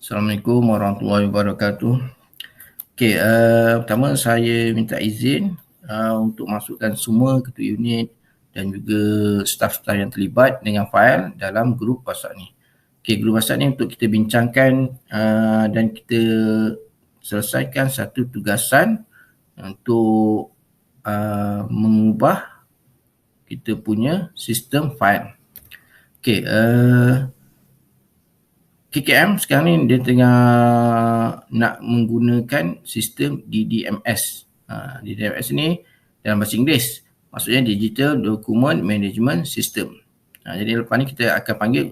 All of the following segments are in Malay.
Assalamualaikum warahmatullahi wabarakatuh. Okey, pertama saya minta izin untuk masukkan semua ketua unit dan juga staf-staf yang terlibat dengan fail dalam grup WhatsApp ni. Okey, grup WhatsApp ni untuk kita bincangkan dan kita selesaikan satu tugasan untuk mengubah kita punya sistem fail. Okey, KKM sekarang ni dia tengah nak menggunakan sistem DDMS. DDMS ni dalam bahasa Inggeris maksudnya Digital Document Management System. Jadi lepas ni kita akan panggil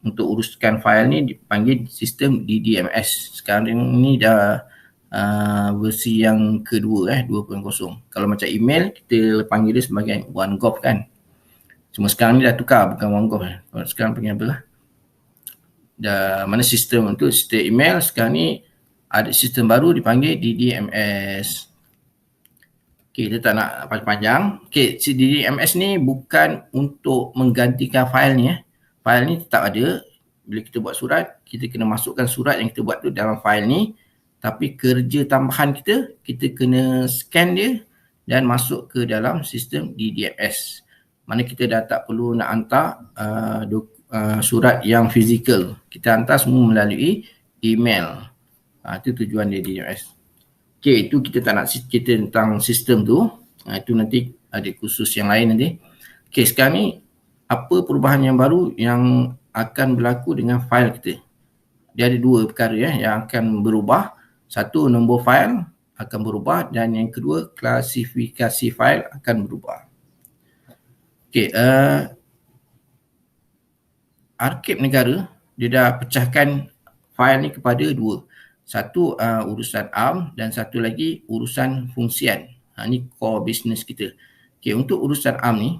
untuk uruskan fail ni dipanggil sistem DDMS. Sekarang ni dah versi yang kedua 2.0. Kalau macam email kita panggil dia sebagai OneGov kan. Cuma sekarang ni dah tukar bukan OneGov. Sekarang panggil apa lah? Mana sistem untuk sistem email sekarang ni ada sistem baru dipanggil DDMS. Okey, kita tak nak panjang-panjang. Okey, si DDMS ni bukan untuk menggantikan fail ni. Fail ni tetap ada. Bila kita buat surat, kita kena masukkan surat yang kita buat tu dalam fail ni. Tapi kerja tambahan kita kena scan dia dan masuk ke dalam sistem DDMS. Mana kita dah tak perlu nak hantar surat yang fizikal. Kita hantar semua melalui email. Itu tujuan dia DDMS. Okey, itu kita tak nak cerita tentang sistem tu. Itu nanti ada kursus yang lain nanti. Okey, sekarang ni apa perubahan yang baru yang akan berlaku dengan fail kita? Dia ada dua perkara yang akan berubah. Satu, nombor fail akan berubah dan yang kedua, klasifikasi fail akan berubah. Okey, Arkib negara dia dah pecahkan fail ni kepada dua. Satu urusan ARM dan satu lagi urusan fungsian. Ni core business kita. Okey, untuk urusan ARM ni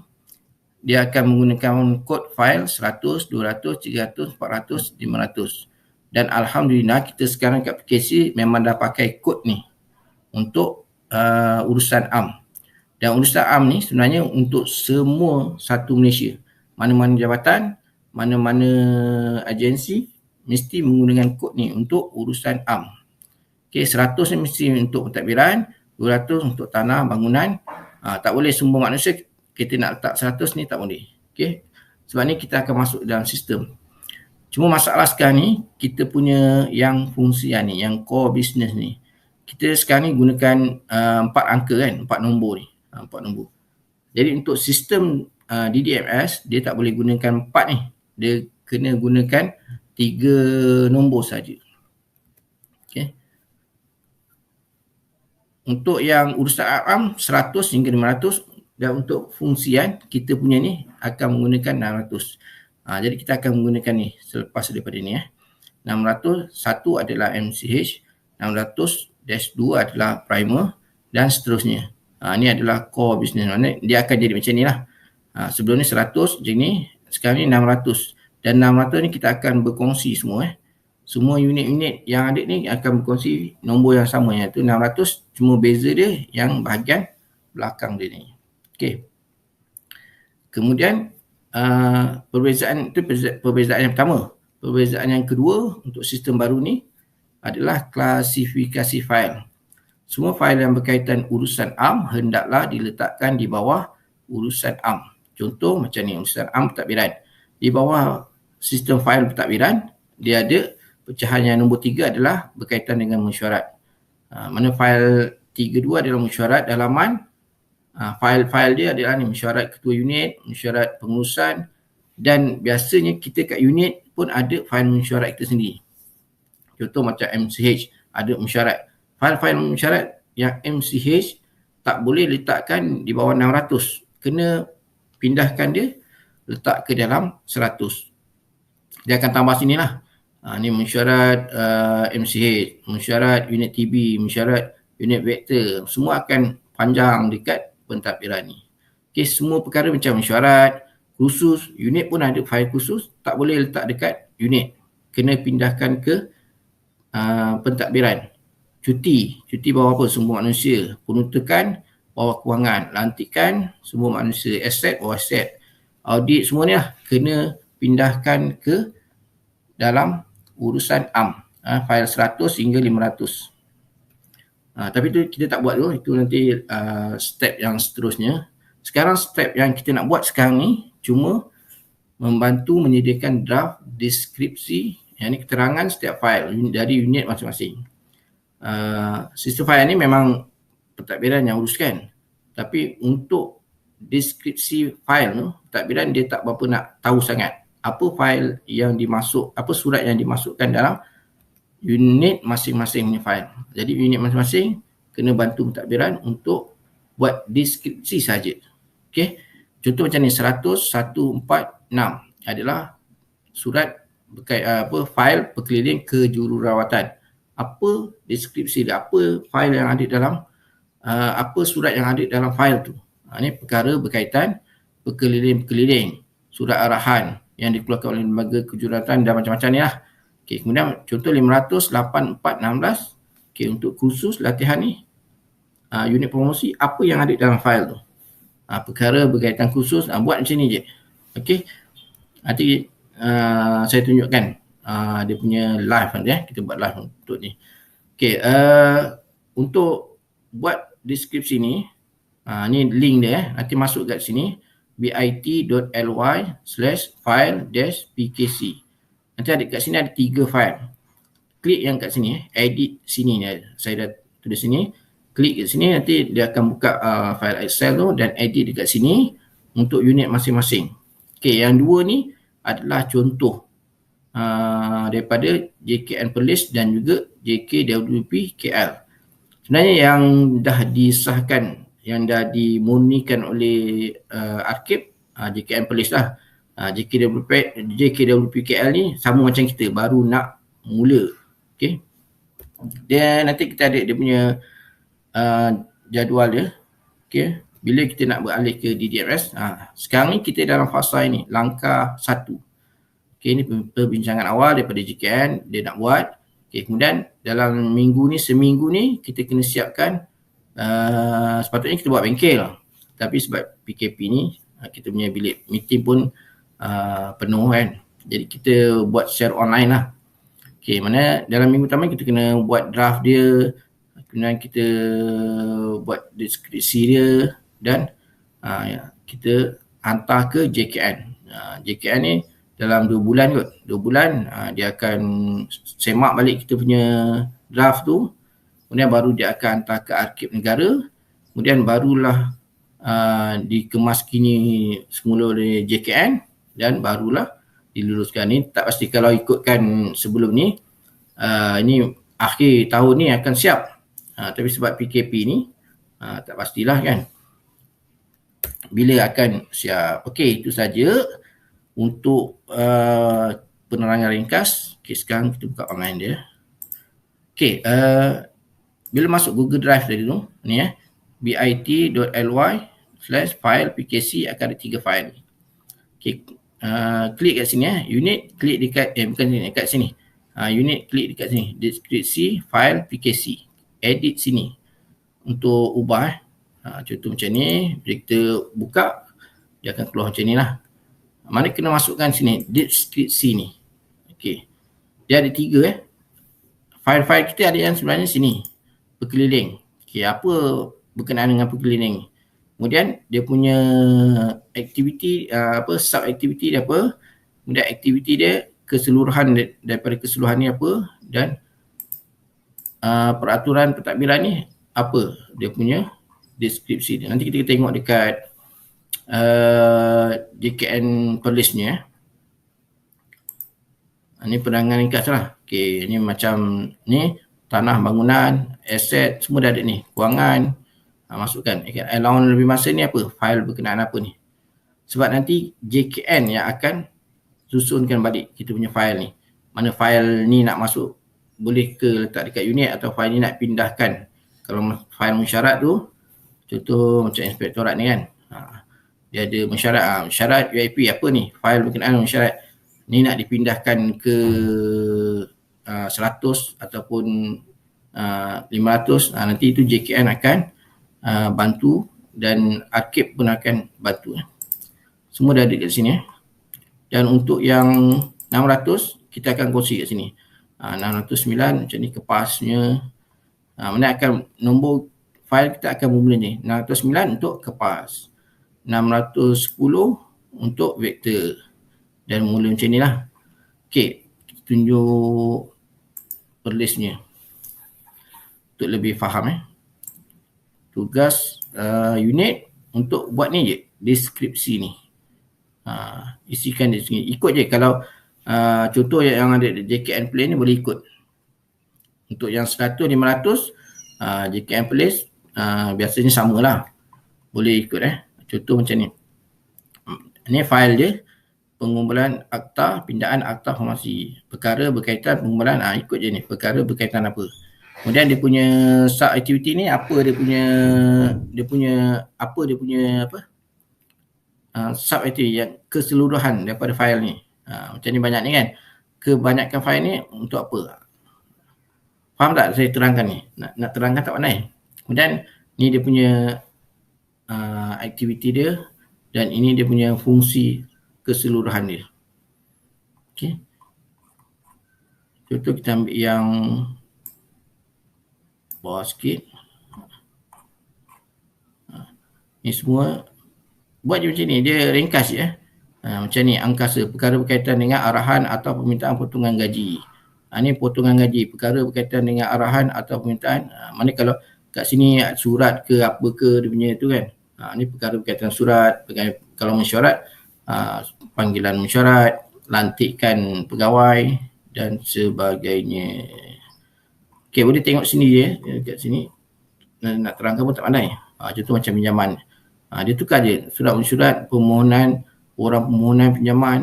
dia akan menggunakan kod fail 100, 200, 300, 400, 500. Dan alhamdulillah kita sekarang kat PKC memang dah pakai kod ni untuk urusan ARM. Dan urusan ARM ni sebenarnya untuk semua satu Malaysia. Mana-mana jabatan, mana-mana agensi mesti menggunakan kod ni untuk urusan ARM. Okey, 100 ni mesti untuk pentadbiran, 200 untuk tanah, bangunan. Tak boleh semua manusia kita nak letak 100 ni tak boleh. Okey. Sebab ni kita akan masuk dalam sistem. Cuma masalah sekarang ni kita punya yang fungsian ni, yang core business ni. Kita sekarang ni gunakan 4 angka kan, 4 nombor ni. 4 nombor. Jadi untuk sistem DDMS dia tak boleh gunakan 4 ni. Dia kena gunakan 3 nombor saja. Okey. Untuk yang urusan ARM 100 hingga 500 dan untuk fungsian kita punya ni akan menggunakan 600. Jadi kita akan menggunakan ni selepas daripada ni 600, satu adalah MCH, 600-2 adalah primer dan seterusnya. Ni adalah core business. Dia akan jadi macam ni lah. Sebelum ni 100 macam ni, sekarang ni 600. Dan 600 ni kita akan berkongsi semua Semua unit-unit yang ada ni akan berkongsi nombor yang sama, iaitu 600, cuma beza dia yang bahagian belakang dia ni. Okey. Kemudian perbezaan itu perbezaan yang pertama. Perbezaan yang kedua untuk sistem baru ni adalah klasifikasi fail. Semua fail yang berkaitan urusan ARM hendaklah diletakkan di bawah urusan ARM. Contoh macam ni, urusan ARM pentadbiran. Di bawah sistem fail pentadbiran, dia ada pecahan yang nombor 3 adalah berkaitan dengan mesyuarat. Mana fail 32 adalah mesyuarat dalaman. Fail-fail dia adalah ni, mesyuarat ketua unit, mesyuarat pengurusan, dan biasanya kita kat unit pun ada fail mesyuarat kita sendiri. Contoh macam MCH ada mesyuarat. Fail-fail mesyuarat yang MCH tak boleh letakkan di bawah 600. Kena pindahkan dia, letak ke dalam 100. Dia akan tambah sini lah. Ni mesyuarat MCH, mesyuarat unit TB, mesyuarat unit vektor. Semua akan panjang dekat pentadbiran ni. Okey, semua perkara macam mesyuarat, khusus, unit pun ada fail khusus, tak boleh letak dekat unit. Kena pindahkan ke pentadbiran. Cuti bawah apa? Semua manusia. Penuntukan bawah kewangan. Lantikan semua manusia. Aset bawah aset. Audit semua ni lah kena pindahkan ke dalam urusan ARM. file 100 hingga 500. Tapi tu kita tak buat dulu, itu nanti step yang seterusnya. Sekarang step yang kita nak buat sekarang ni cuma membantu menyediakan draft deskripsi, yang ni keterangan setiap file dari unit masing-masing. Sistem file ni memang pentadbiran yang uruskan, tapi untuk deskripsi file tu, pentadbiran dia tak berapa nak tahu sangat apa file yang dimasuk, apa surat yang dimasukkan dalam unit masing-masing punya file. Jadi unit masing-masing kena bantu pentadbiran untuk buat deskripsi saja. Okey. Contoh macam ni, 100.146 adalah surat file berkeliling kejururawatan. Apa deskripsi dia, apa file yang ada dalam apa surat yang ada dalam file tu. Ini perkara berkaitan berkeliling-keliling, surat arahan yang dikeluarkan oleh lembaga kejururawatan dan macam-macam ni lah. Okey, kemudian contoh 500.8416. Okey, untuk khusus latihan ni, unit promosi, apa yang ada dalam file tu. Perkara berkaitan khusus, buat macam ni je. Okey, nanti saya tunjukkan dia punya live nanti, kita buat live untuk ni. Okey, untuk buat deskripsi ni, ni link dia, nanti masuk kat sini, bit.ly/file-pkc. Nanti ada kat sini ada 3 file. Klik yang kat sini, edit sini ni, saya dah tulis sini. Klik kat sini, nanti dia akan buka file Excel tu dan edit dekat sini untuk unit masing-masing. Okey, yang dua ni adalah contoh daripada JKN Perlis dan juga JKWP KL. Sebenarnya yang dah disahkan, yang dah dimurnikan oleh Arkib, JKN Perlis lah. JKWP KL ni sama macam kita, baru nak mula. Okay. Dan nanti kita ada dia punya jadual dia. Okay. Bila kita nak beralih ke DDMS, sekarang ni kita dalam fasa ini, langkah 1. Okay, ini perbincangan awal daripada JKN, dia nak buat. Okay, kemudian dalam seminggu ni kita kena siapkan, sepatutnya kita buat bengkel. Tapi sebab PKP ni, kita punya bilik meeting pun penuh kan. Jadi kita buat share online lah. Okay, mana dalam minggu pertama kita kena buat draft dia, kemudian kita buat deskripsi dia dan kita hantar ke JKN. JKN ni dalam 2 bulan kot. 2 bulan dia akan semak balik kita punya draft tu. Kemudian baru dia akan hantar ke Arkib Negara. Kemudian barulah dikemas kini semula oleh JKN dan barulah diluluskan. Ni tak pasti kalau ikutkan sebelum ni, ini akhir tahun ni akan siap. Tapi sebab PKP ni, tak pastilah kan bila akan siap. Okey, itu saja untuk penerangan ringkas. Okey, sekarang kita buka online dia. Okey, bila masuk Google Drive tadi tu, ni bit.ly/file-pkc akan ada 3 file ni. Okey, klik kat sini unit, klik dekat bukan sini, kat sini. Unit, klik dekat sini, deskripsi file PKC. Edit sini untuk ubah. Contoh macam ni, bila kita buka dia akan keluar macam ni lah. Mana kena masukkan sini deskripsi ni. Okey, dia ada 3 file-file kita ada yang sebenarnya sini, berkeliling. Okey, apa berkenaan dengan berkeliling? Kemudian dia punya aktiviti, sub aktiviti dia apa, kemudian aktiviti dia keseluruhan daripada keseluruhan ni apa, dan peraturan pentadbiran ni apa dia punya deskripsi dia. Nanti kita tengok dekat JKN Perlis ni. Ini penerangan ringkas lah. Okey, ni macam ni, tanah, bangunan, aset, semua dah ada ni. Kewangan, masukkan. Allowance lebih masa ni apa? File berkenaan apa ni? Sebab nanti JKN yang akan susunkan balik kita punya file ni. Mana file ni nak masuk, boleh ke letak dekat unit atau file ni nak pindahkan. Kalau file mensyarat tu, contoh macam inspektorat ni kan. Dia ada mensyarat. Mensyarat UIP apa ni? File berkenaan mensyarat. Ni nak dipindahkan ke 100 ataupun 500. Nanti itu JKN akan bantu dan Arkib pun akan bantu. Semua dah ada kat sini. Dan untuk yang 600 kita akan kongsi kat sini. 609 macam ni kepasnya. Mana akan nombor file kita akan bermula ni. 609 untuk kepas. 610 untuk vektor. Dan mula macam ni lah. Okey, kita tunjuk perlistnya untuk lebih faham. Tugas unit untuk buat ni je, deskripsi ni. Isikan di sini. Ikut je kalau contoh yang ada JKN place ni boleh ikut. Untuk yang 100, 500 JKN place biasanya samalah. Boleh ikut Contoh macam ni. Ni file je. Pengumpulan akta, pindaan akta formasi. Perkara berkaitan pengumpulan, ikut je ni. Perkara berkaitan apa. Kemudian dia punya sub activity ni apa dia punya sub activity yang keseluruhan daripada file ni. Macam ni banyak ni kan. Kebanyakan file ni untuk apa? Faham tak saya terangkan ni? Nak terangkan tak pandai. Kemudian ni dia punya aktiviti dia dan ini dia punya fungsi keseluruhan dia. Okey. Contoh kita ambil yang bawah sikit. Ni semua buat je macam ni. Dia ringkas je. Macam ni, angkasa. Perkara berkaitan dengan arahan atau permintaan potongan gaji. Ni potongan gaji. Perkara berkaitan dengan arahan atau permintaan. Mana kalau kat sini surat ke apa ke dia punya tu kan. Ni perkara berkaitan surat. Kalau mesyuarat, panggilan mesyuarat, lantikan pegawai dan sebagainya. Okey, boleh tengok sini je. Kat sini. Nak terangkan pun tak pandai. Contoh macam pinjaman. Dia tukar je. Surat mesyuarat, permohonan, orang permohonan pinjaman.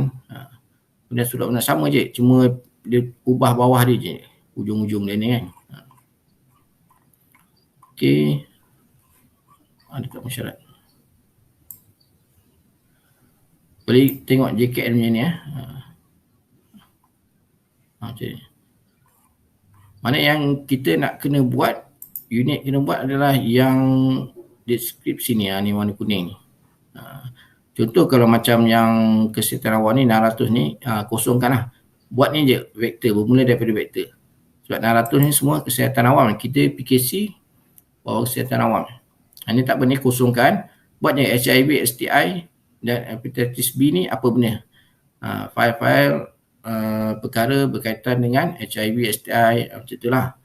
Kemudian surat permohonan sama je. Cuma dia ubah bawah dia je. Ujung-ujung dia ni kan. Okey. Dekat mesyuarat. Boleh tengok JKN punya ni. Macam ni. Mana yang kita nak kena buat, unit kena buat adalah yang deskripsi ni. Ni warna kuning ni. Contoh kalau macam yang kesihatan awam ni 600 ni, kosongkan lah. Buat ni je vektor, bermula daripada vektor. Sebab 600 ni semua kesihatan awam. Kita PKC bawa kesihatan awam. Ini tak benar, kosongkan. Buat je HIV, STI dan hepatitis B ni apa benda. File-file perkara berkaitan dengan HIV, STI, macam itulah.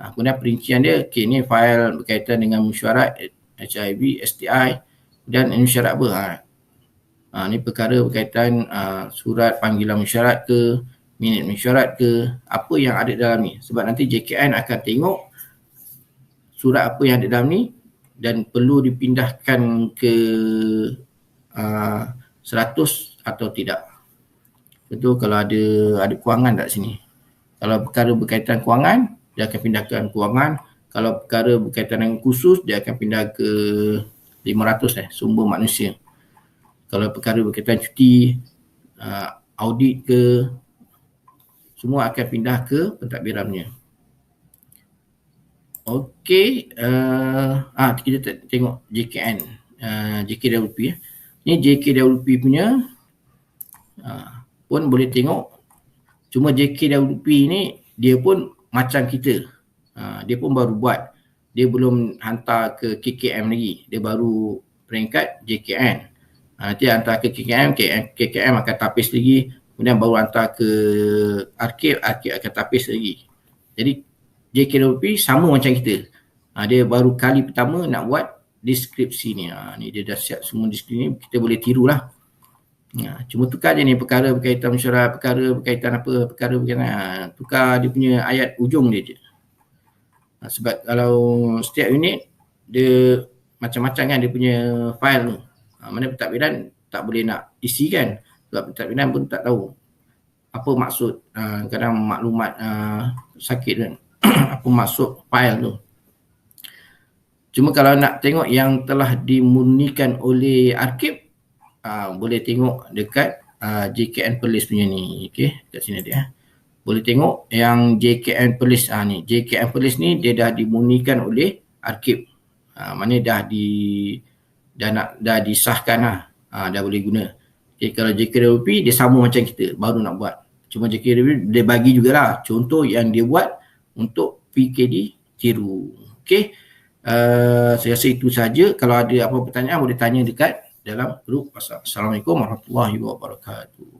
Kemudian perincian dia, okay, ni file berkaitan dengan mesyuarat HIV, STI dan mesyuarat apa. Ni perkara berkaitan surat panggilan mesyuarat ke, minit mesyuarat ke, apa yang ada dalam ni. Sebab nanti JKN akan tengok surat apa yang ada dalam ni dan perlu dipindahkan ke 100 atau tidak. Betul, kalau ada kewangan tak sini. Kalau perkara berkaitan kewangan, dia akan pindahkan kewangan. Kalau perkara berkaitan dengan khusus, dia akan pindah ke 500 sumber manusia. Kalau perkara berkaitan cuti, audit ke, semua akan pindah ke pentadbirannya. Okey, kita tengok JKN, JKWP. Ni JKWP punya, pun boleh tengok. Cuma JKWP ni dia pun macam kita. Dia pun baru buat. Dia belum hantar ke KKM lagi. Dia baru peringkat JKN. Nanti hantar ke KKM, KKM akan tapis lagi. Kemudian baru hantar ke arkib akan tapis lagi. Jadi JKWP sama macam kita. Dia baru kali pertama nak buat deskripsi ni. Ni dia dah siap semua deskripsi ni. Kita boleh tirulah. Cuma tukar je ni perkara berkaitan mesyuarat, perkara berkaitan apa, perkara berkaitan, tukar dia punya ayat ujung dia je. Sebab kalau setiap unit dia macam-macam kan dia punya file tu. Mana pentadbiran tak boleh nak isi kan. Sebab pentadbiran pun tak tahu apa maksud kadang maklumat sakit kan. Apa maksud file tu. Cuma kalau nak tengok yang telah dimurnikan oleh arkib, boleh tengok dekat JKN Perlis punya ni. Okey, kat sini dia. Boleh tengok yang JKN Perlis ni. JKN Perlis ni dia dah dimurnikan oleh arkib. Mana dah disahkan lah. Dah boleh guna. Okay, kalau JKWP dia sama macam kita, baru nak buat. Cuma JK dia bagi jugalah contoh yang dia buat untuk PKD tiru. Okey. Saya rasa itu saja. Kalau ada apa pertanyaan boleh tanya dekat dalam grup WhatsApp. Assalamualaikum warahmatullahi wabarakatuh.